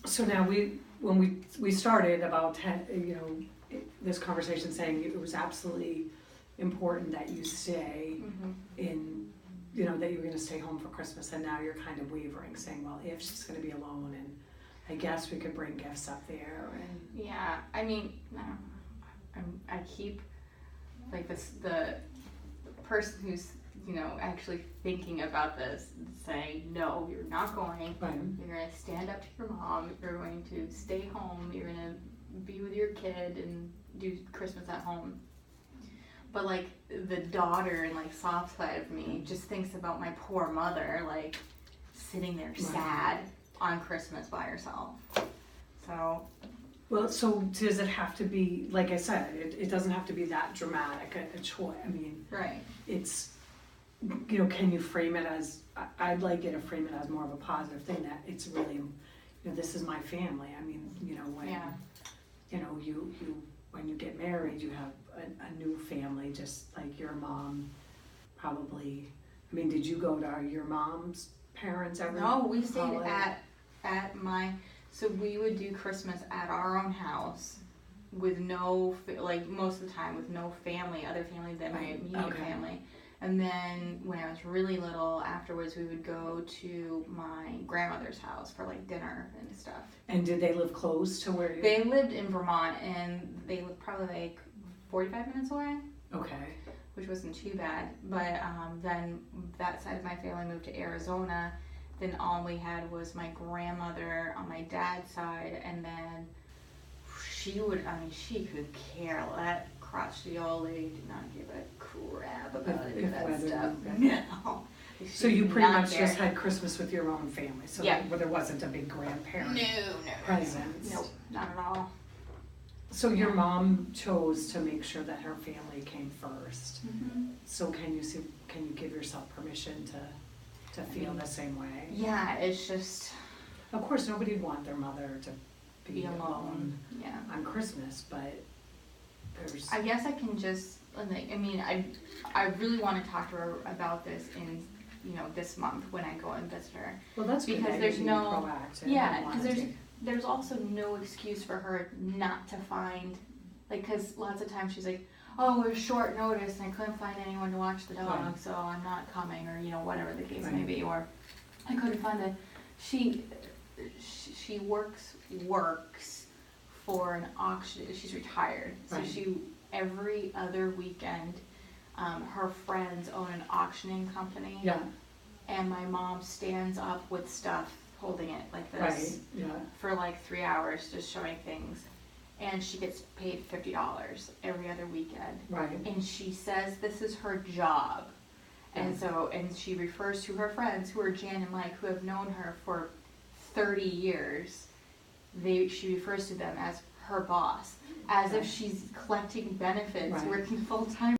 So now when we started about 10, this conversation saying it was absolutely important that you stay in, that you were gonna stay home for Christmas, and now you're kind of wavering, saying, well, if she's gonna be alone, and I guess we could bring gifts up there, and. Yeah, I mean, I keep, like, the person who's, actually thinking about this, saying, no, you're not going, Right. You're gonna stand up to your mom, you're going to stay home, you're gonna be with your kid and do Christmas at home. But, like, the daughter and, like, soft side of me just thinks about my poor mother, like, sitting there sad on Christmas by herself. So. Well, so does it have to be, like I said, it doesn't have to be that dramatic a choice. I mean, right. It's, can you frame it as, I'd like you to frame it as more of a positive thing, that it's really, this is my family. I mean, when, you when you get married, you have a new family, just like your mom probably, I mean, did you go to your mom's parents every No, we stayed holiday? at my, so we would do Christmas at our own house with no, like, most of the time with no family, other family than my immediate family. And then when I was really little, afterwards we would go to my grandmother's house for, like, dinner and stuff. And did they live close to where you? They lived in Vermont, and they lived probably like 45 minutes away. Okay. Which wasn't too bad. But then that side of my family moved to Arizona. Then all we had was my grandmother on my dad's side, and then she could care. That crotchety old lady did not give a crap about any of that stuff. No. So you pretty much just had Christmas with your own family, so where there wasn't a big grandparent presence. Nope, not at all. So your mom chose to make sure that her family came first. Mm-hmm. So can you give yourself permission to feel the same way? Yeah, it's just. Of course, nobody would want their mother to be alone Yeah. on Christmas, but there's. I guess I can just. I really want to talk to her about this in, this month when I go and visit her. Well, that's good. Because there's no. Proactive. Yeah, because there's also no excuse for her not to find, like, because lots of times she's like, oh, it was short notice and I couldn't find anyone to watch the dog, so I'm not coming, or whatever the case may be, or I couldn't find it. She works for an auction. She's retired, so she every other weekend, her friends own an auctioning company. Yeah. And my mom stands up with stuff, holding it like this, for like 3 hours, just showing things. And she gets paid $50 every other weekend. Right. And she says this is her job. And she refers to her friends, who are Jan and Mike, who have known her for 30 years. She refers to them as her boss, as if she's collecting benefits, working full-time.